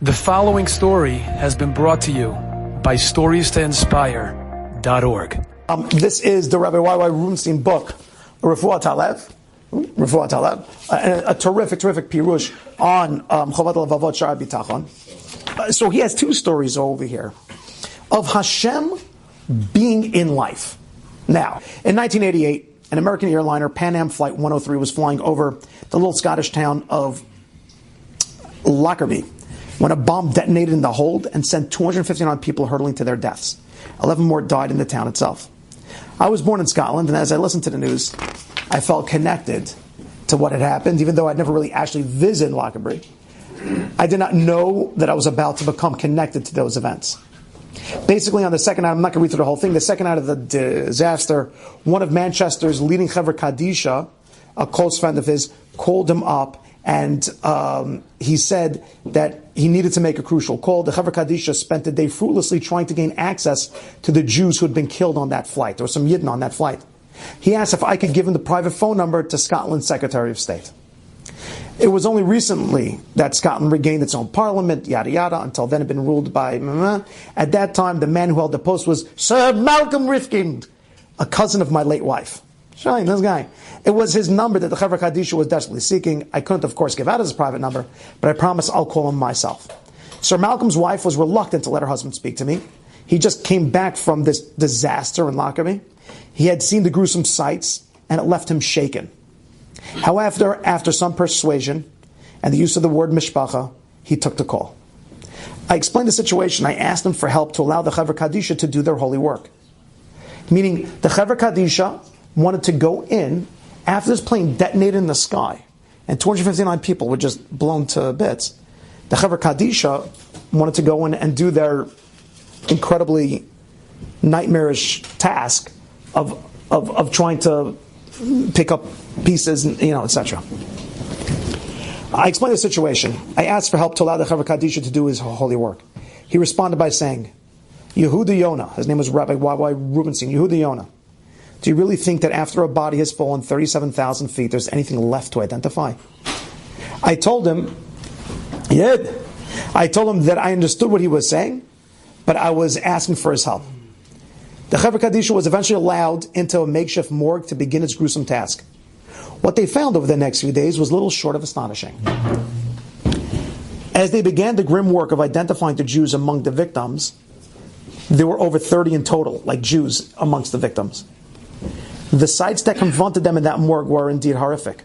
The following story has been brought to you by StoriesToInspire.org. This is the Rabbi Y.Y. Rubenstein book, Refuat Halev, a terrific pirush on Chovat Levavot Sha'ar Bitachon. So he has two stories over here of Hashem being in life. Now, in 1988, an American airliner, Pan Am Flight 103, was flying over the little Scottish town of Lockerbie when a bomb detonated in the hold and sent 259 people hurtling to their deaths. 11 more died in the town itself. I was born in Scotland, and as I listened to the news, I felt connected to what had happened, even though I'd never really actually visited Lockerbie. I did not know that I was about to become connected to those events. Basically, on the second night, I'm not going to read through the whole thing, the second night of the disaster, one of Manchester's leading Chevra Kadisha, a close friend of his, called him up, and he said that he needed to make a crucial call. The Chevra Kadisha spent the day fruitlessly trying to gain access to the Jews who had been killed on that flight. There were some Yidden on that flight. He asked if I could give him the private phone number to Scotland's Secretary of State. It was only recently that Scotland regained its own parliament, yada yada. Until then, it had been ruled by... At that time, the man who held the post was Sir Malcolm Rifkind, a cousin of my late wife. Shine, this guy. It was his number that the Chevra Kadisha was desperately seeking. I couldn't, of course, give out his private number, but I promised I'll call him myself. Sir Malcolm's wife was reluctant to let her husband speak to me. He just came back from this disaster in Lockerbie. He had seen the gruesome sights, and it left him shaken. However, after some persuasion and the use of the word mishpacha, he took the call. I explained the situation. I asked him for help to allow the Chevra Kadisha to do their holy work. Meaning, the Chevra Kadisha wanted to go in after this plane detonated in the sky and 259 people were just blown to bits. The Chevra Kadisha wanted to go in and do their incredibly nightmarish task of trying to pick up pieces, etc. I explained the situation. I asked for help to allow the Chevra Kadisha to do his holy work. He responded by saying, Yehuda Yonah, his name was Rabbi Y.Y. Rubenstein, Yehuda Yonah, do you really think that after a body has fallen 37,000 feet, there's anything left to identify? I told him that I understood what he was saying, but I was asking for his help. The Chevra Kadisha was eventually allowed into a makeshift morgue to begin its gruesome task. What they found over the next few days was little short of astonishing. As they began the grim work of identifying the Jews among the victims, there were over 30 in total, like Jews amongst the victims. The sights that confronted them in that morgue were indeed horrific.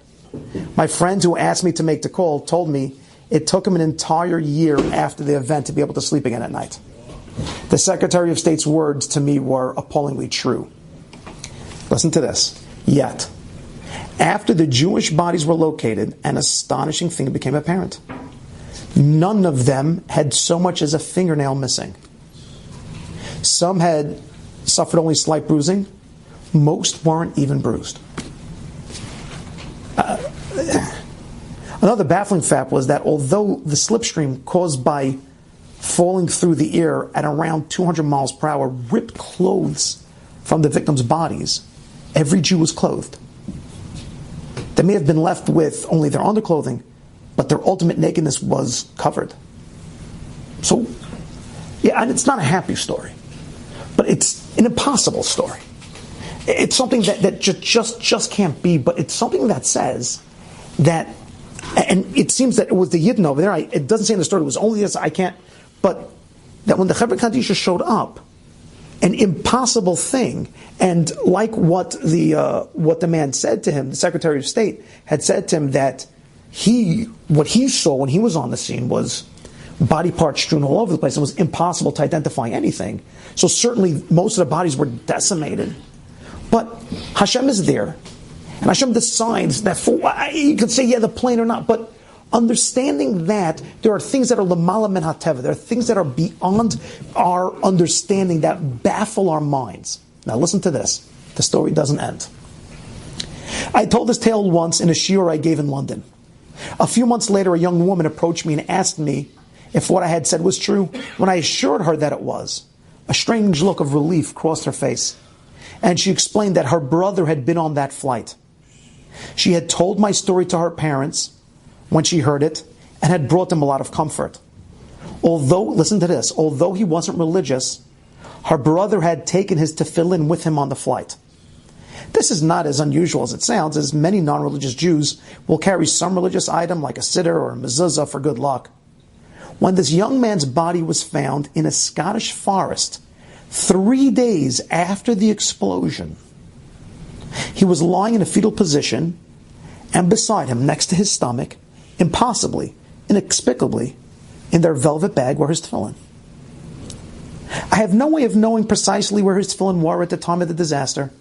My friend who asked me to make the call told me it took him an entire year after the event to be able to sleep again at night. The Secretary of State's words to me were appallingly true. Listen to this. Yet, after the Jewish bodies were located, an astonishing thing became apparent. None of them had so much as a fingernail missing. Some had suffered only slight bruising. Most weren't even bruised. Another baffling fact was that although the slipstream caused by falling through the air at around 200 miles per hour ripped clothes from the victims' bodies, every Jew was clothed. They may have been left with only their underclothing, but their ultimate nakedness was covered. So, yeah, and it's not a happy story, but it's an impossible story. It's something that just can't be, but it's something that says that, and it seems that it was the Yidden over there, it doesn't say in the story it was only this, I can't, but that when the Chevra Kadisha showed up, an impossible thing, and like what the man said to him, the Secretary of State had said to him that what he saw when he was on the scene was body parts strewn all over the place. It was impossible to identify anything. So certainly most of the bodies were decimated. But Hashem is there, and Hashem decides that you could say, the plane or not, but understanding that there are things that are l'mala min hateva, there are things that are beyond our understanding that baffle our minds. Now listen to this. The story doesn't end. I told this tale once in a shiur I gave in London. A few months later, a young woman approached me and asked me if what I had said was true. When I assured her that it was, a strange look of relief crossed her face, and she explained that her brother had been on that flight. She had told my story to her parents when she heard it, and had brought them a lot of comfort. Listen to this, although he wasn't religious, her brother had taken his tefillin with him on the flight. This is not as unusual as it sounds, as many non-religious Jews will carry some religious item like a siddur or a mezuzah for good luck. When this young man's body was found in a Scottish forest 3 days after the explosion, he was lying in a fetal position, and beside him, next to his stomach, impossibly, inexplicably, in their velvet bag were his tefillin. I have no way of knowing precisely where his tefillin were at the time of the disaster.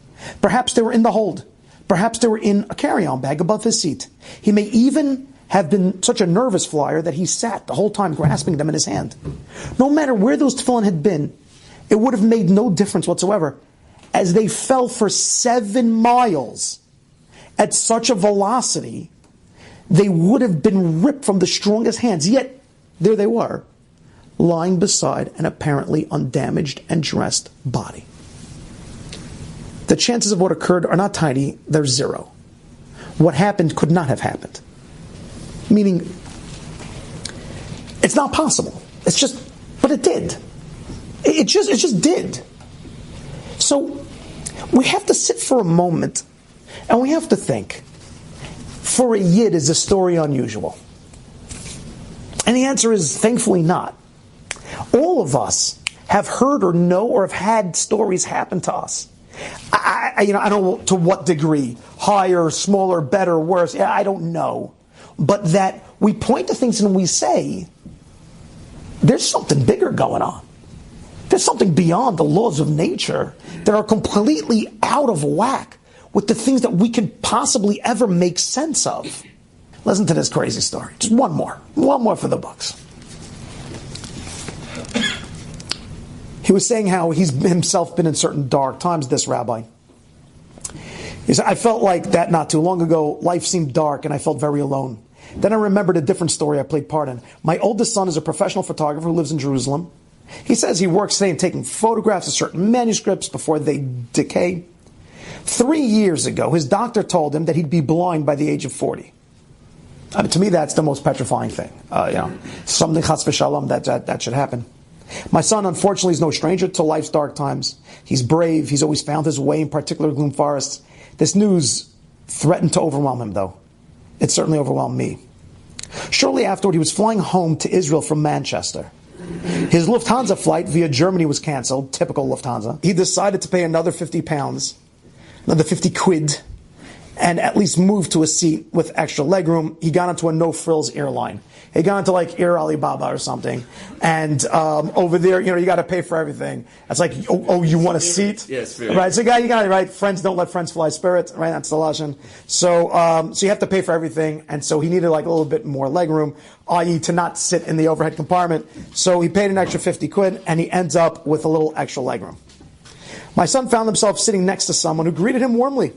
Perhaps they were in the hold. Perhaps they were in a carry-on bag above his seat. He may even have been such a nervous flyer that he sat the whole time grasping them in his hand. No matter where those tefillin had been, it would have made no difference whatsoever, as they fell for 7 miles at such a velocity, they would have been ripped from the strongest hands. Yet, there they were, lying beside an apparently undamaged and dressed body. The chances of what occurred are not tiny, they're 0. What happened could not have happened. Meaning, it's not possible. It's just, but it did. It just did. So, we have to sit for a moment, and we have to think, for a Yid, is the story unusual? And the answer is, thankfully not. All of us have heard or know or have had stories happen to us. I don't know to what degree, higher, smaller, better, worse, I don't know. But that we point to things and we say, there's something bigger going on. There's something beyond the laws of nature that are completely out of whack with the things that we could possibly ever make sense of. Listen to this crazy story. Just one more for the books. He was saying how he's himself been in certain dark times, this rabbi. He said, I felt like that not too long ago. Life seemed dark and I felt very alone. Then I remembered a different story I played part in. My oldest son is a professional photographer who lives in Jerusalem. He says he works today in taking photographs of certain manuscripts before they decay. 3 years ago, his doctor told him that he'd be blind by the age of 40. I mean, to me, that's the most petrifying thing. Something chas v'shalom that should happen. My son, unfortunately, is no stranger to life's dark times. He's brave. He's always found his way in particular gloom forests. This news threatened to overwhelm him, though. It certainly overwhelmed me. Shortly afterward, he was flying home to Israel from Manchester. His Lufthansa flight via Germany was canceled, typical Lufthansa. He decided to pay another £50, another 50 quid, and at least move to a seat with extra legroom. He got onto a no-frills airline. He got into like Air Alibaba or something. And over there, you got to pay for everything. It's like, you want a seat? Yes, right. So you got it, right? Friends don't let friends fly Spirit, right? That's the Lashon. So you have to pay for everything. And so he needed like a little bit more legroom, i.e. to not sit in the overhead compartment. So he paid an extra 50 quid and he ends up with a little extra legroom. My son found himself sitting next to someone who greeted him warmly.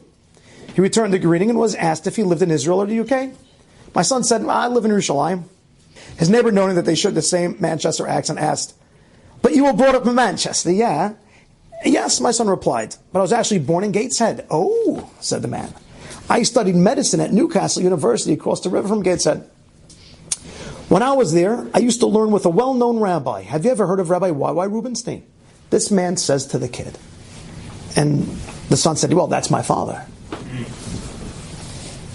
He returned the greeting and was asked if he lived in Israel or the UK. My son said, I live in Yerushalayim. His neighbor, knowing that they shared the same Manchester accent, asked, but you were brought up in Manchester, yeah? Yes, my son replied, but I was actually born in Gateshead. Oh, said the man. I studied medicine at Newcastle University across the river from Gateshead. When I was there, I used to learn with a well-known rabbi. Have you ever heard of Rabbi Y.Y. Rubenstein? This man says to the kid. And the son said, well, that's my father.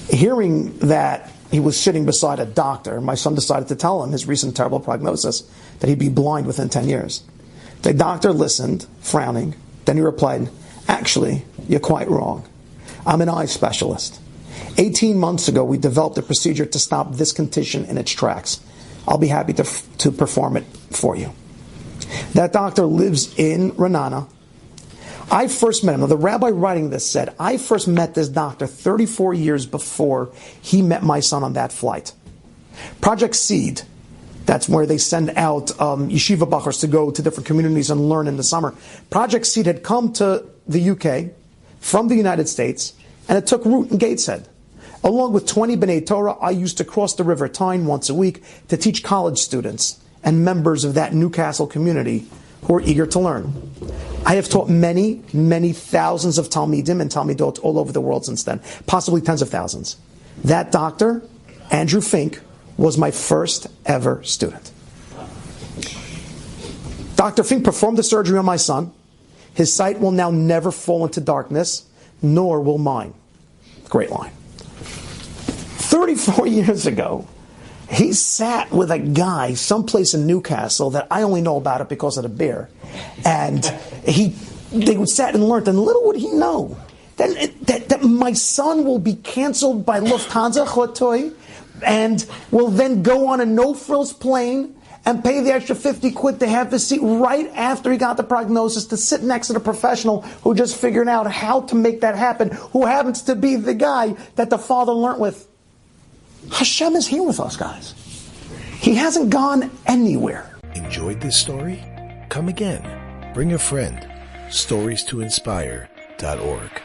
Hearing that he was sitting beside a doctor, my son decided to tell him his recent terrible prognosis, that he'd be blind within 10 years. The doctor listened, frowning. Then he replied, actually, you're quite wrong. I'm an eye specialist. 18 months ago, we developed a procedure to stop this condition in its tracks. I'll be happy to perform it for you. That doctor lives in Renana. I first met him. Now, the rabbi writing this said, I first met this doctor 34 years before he met my son on that flight. Project Seed, that's where they send out yeshiva bachers to go to different communities and learn in the summer. Project Seed had come to the UK from the United States, and it took root in Gateshead. Along with 20 B'nai Torah, I used to cross the River Tyne once a week to teach college students and members of that Newcastle community who are eager to learn. I have taught many, many thousands of Talmidim and Talmidot all over the world since then, possibly tens of thousands. That doctor, Andrew Fink, was my first ever student. Dr. Fink performed the surgery on my son. His sight will now never fall into darkness, nor will mine. Great line. 34 years ago, he sat with a guy someplace in Newcastle that I only know about it because of the beer. And they sat and learned, and little would he know that my son will be canceled by Lufthansa Chotoy and will then go on a no-frills plane and pay the extra 50 quid to have his seat right after he got the prognosis to sit next to the professional who just figured out how to make that happen, who happens to be the guy that the father learnt with. Hashem is here with us, guys. He hasn't gone anywhere. Enjoyed this story? Come again. Bring a friend. StoriesToInspire.org